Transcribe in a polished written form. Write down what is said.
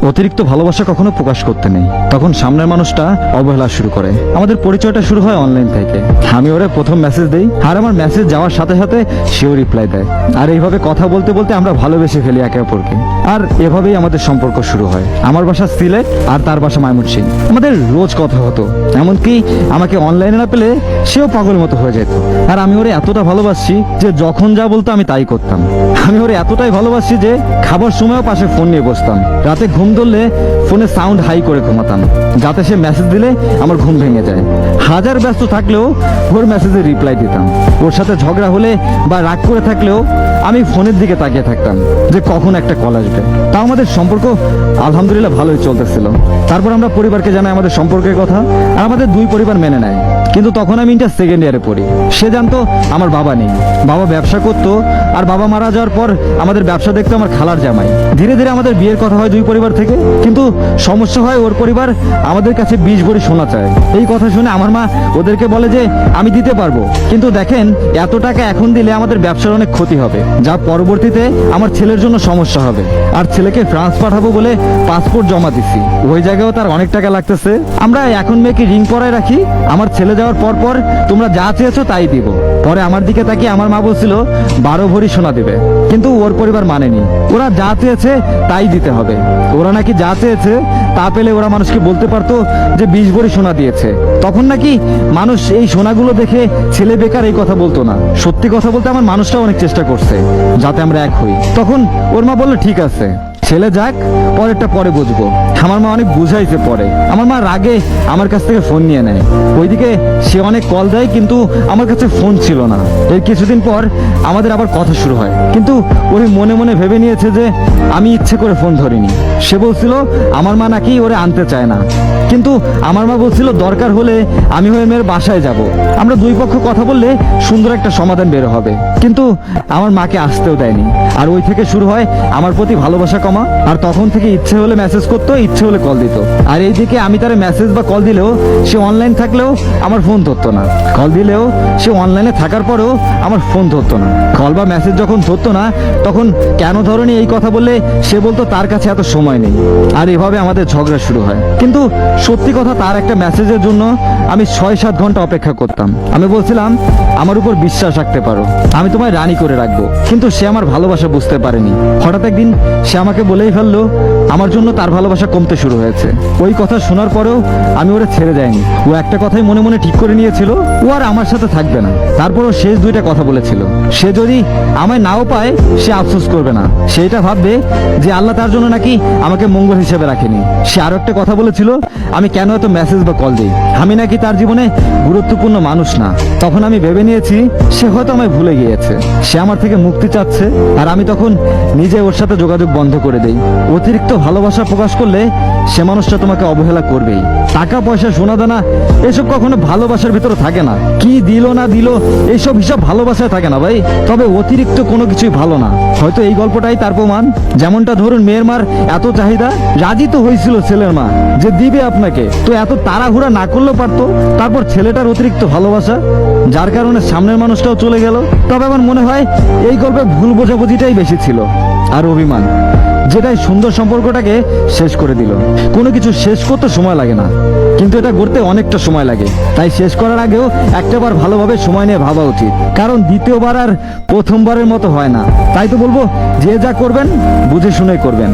অতিরিক্ত ভালোবাসা কখনো প্রকাশ করতে নেই, তখন সামনের মানুষটা অবহেলা শুরু করে। আমাদের পরিচয়টা শুরু হয় অনলাইন থেকে। আমি ওরে প্রথম মেসেজ দেই, আর আমার মেসেজ যাওয়ার সাথে সাথে সেও রিপ্লাই দেয়। আর এইভাবে কথা বলতে বলতে আমরা ভালোবেসে ফেলি একে অপরকে। আর এভাবেই আমাদের সম্পর্ক শুরু হয়। আমার বাসা সিলেট আর তার বাসা ময়মনসিংহ। আমাদের রোজ কথা হতো, এমনকি আমাকে অনলাইনে না পেলে সেও পাগলের মতো হয়ে যেত। আর আমি ওরে এতটা ভালোবাসি যে যখন যা বলতো আমি তাই করতাম। আমি ওরে এতটাই ভালোবাসি যে খাবার সময়ও পাশে ফোন নিয়ে বসতাম। রাতে ঘুম ধরলে ফোনে সাউন্ড হাই করে ঘুমাতাম, যাতে সে মেসেজ দিলে আমার ঘুম ভেঙে যায়। হাজার ব্যস্ত থাকলেও ওর মেসেজে রিপ্লাই দিতাম। ওর সাথে ঝগড়া হলে বা রাগ করে থাকলেও আমি ফোনের দিকে তাকিয়ে থাকতাম যে কখন একটা কল আসবে। তা আমাদের সম্পর্ক আলহামদুলিল্লাহ ভালোই চলতেছিল। তারপর আমরা পরিবারকে জানাই আমাদের সম্পর্কের কথা, আর আমাদের দুই পরিবার মেনে নেয়। কিন্তু তখন আমি ইন্টার সেকেন্ড ইয়ারে পড়ি। সে জানতো আমার বাবা নেই, বাবা ব্যবসা করতো, আর বাবা মারা যাওয়ার পর আমাদের ব্যবসা দেখতো আমার খালার জামাই। ধীরে ধীরে আমাদের বিয়ের কথা হয় দুই পরিবার থেকে। কিন্তু সমস্যা হয় ওর পরিবার আমাদের কাছে 20 ভরি সোনা চায়। এই কথা শুনে আমার মা ওদেরকে বলে যে আমি দিতে পারবো, কিন্তু দেখেন এত টাকা এখন দিলে আমাদের ব্যবসার অনেক ক্ষতি হবে, যা পরবর্তীতে আমার ছেলের জন্য সমস্যা হবে। আর ছেলেকে ফ্রান্স পাঠাবো বলে পাসপোর্ট জমা দিচ্ছি, ওই জায়গায়ও তার অনেক টাকা লাগতেছে। আমরা এখন মেয়েকে রিং পরায় রাখি, আমার ছেলে যাওয়ার পর পর তোমরা যা চেয়েছো তাই দিব। পরে আমার দিকে তাকিয়ে আমার মা বলছিল 12 ভরি সোনা দিবে, কিন্তু ওর পরিবার মানেনি। ওরা যা চেয়েছে তাই দিতে হবে। ওরা নাকি যা চেয়েছে তা পেলে ওরা মানুষকে বলতে পারতো যে 20 ভরি সোনা দিয়েছে। তখন নাকি মানুষ এই সোনাগুলো দেখে ছেলে বেকার এই কথা বলতো না। সত্যি কথা বলতে আমার মানুষটাও অনেক চেষ্টা করছে যাতে আমরা এক হই। তখন ওর মা বললো ঠিক আছে, ছেলে যাক, পরেরটা পরে বুঝবো। আমার মা অনেক বুঝাইছে পরে। আমার মা রাগে আমার কাছ থেকে ফোন নিয়ে নেয়। ওইদিকে সে অনেক কল দেয়, কিন্তু আমার কাছে ফোন ছিল না। এর কিছুদিন পর আমাদের আবার কথা শুরু হয়, কিন্তু ওই মনে মনে ভেবে নিয়েছে যে আমি ইচ্ছে করে ফোন ধরিনি। সে বলছিল আমার মা নাকি ওরে আনতে চায় না, কিন্তু আমার মা বলছিল দরকার হলে আমি ওই মেয়ের বাসায় যাব। আমরা দুই পক্ষ কথা বললে সুন্দর একটা সমাধান বের হবে। কিন্তু আমার মাকে আসতেও দেয়নি। আর ওই থেকে শুরু হয় আমার প্রতি ভালোবাসা কমা। আর তখন থেকে ইচ্ছে হলে মেসেজ করতো, ইচ্ছে হলে কল দিত। আর এইদিকে আমি তার মেসেজ বা কল দিলেও সে অনলাইন থাকলেও আমার ফোন ধরতো না, কল দিলেও সে অনলাইনে থাকার পরেও আমার ফোন ধরতো না। কল বা মেসেজ যখন ধরতো না তখন কেন ধরনি এই কথা বললে সে বলতো তার কাছে এত সময় নেই। আর এভাবে আমাদের ঝগড়া শুরু হয়। কিন্তু সত্যি কথা, তার একটা মেসেজের জন্য আমি 6-7 ঘন্টা অপেক্ষা করতাম। আমি বলছিলাম আমার উপর বিশ্বাস রাখতে পারো, আমি তোমায় রানী করে রাখবো। কিন্তু সে আমার ভালোবাসা বুঝতে পারেনি। হঠাৎ একদিন সে আমাকে বলেই ফেললো আমার জন্য তার ভালোবাসা কমতে শুরু হয়েছে। ওই কথা শোনার পরেও আমি ওরে ছেড়ে যাইনি। ও একটা কথাই মনে মনে ঠিক করে নিয়েছিল, ও আর আমার সাথে থাকবে না। তারপরও শেষ 2টা কথা বলেছিল, সে যদি আমায় নাও পায় সে আফসোস করবে না, সেটা ভাববে যে আল্লাহ তার জন্য নাকি আমাকে মঙ্গল হিসেবে রাখেনি। সে আরো একটা কথা বলেছিল আমি কেন এত মেসেজ বা কল দিই, আমি নাকি তার জীবনে গুরুত্বপূর্ণ মানুষ না। তখন আমি ভেবে নিয়েছি সে হয়তো আমায় ভুলে গিয়েছে, সে আমার থেকে মুক্তি চাচ্ছে। আর আমি তখন নিজে ওর সাথে যোগাযোগ বন্ধ করে দেই। অতিরিক্ত ভালোবাসা প্রকাশ করলে সে মানুষটা তোমাকে অবহেলা করবেই। টাকা পয়সা সোনা দানা এসব কখনো ভালোবাসার ভিতরে থাকে না। কি দিল না দিল এইসব হিসাব ভালোবাসায় থাকে না ভাই। তবে অতিরিক্ত কোনো কিছুই ভালো না। হয়তো এই গল্পটাই তার প্রমাণ। যেমনটা ধরুন মেয়ের মার এত চাহিদা, রাজি তো হয়েছিল ছেলের মা যে দিবে আপনাকে, তো এত তাড়াহুড়া না করলেও পারতো। তারপর ছেলেটার অতিরিক্ত ভালোবাসা, যার কারণে সামনের মানুষটাও চলে গেল। তবে আমার মনে হয় এই গল্পে ভুল বোঝাবুঝিটাই বেশি ছিল, আর অভিমান, যেটাই সুন্দর সম্পর্কটাকে শেষ করে দিল। কোনো কিছু শেষ করতে সময় লাগে না, কিন্তু এটা করতে অনেকটা সময় লাগে। তাই শেষ করার আগেও একটাবার ভালোভাবে সময় নিয়ে ভাবা উচিত, কারণ দ্বিতীয়বার আর প্রথমবারের মতো হয় না। তাই তো বলবো যে যা করবেন বুঝে শুনে করবেন।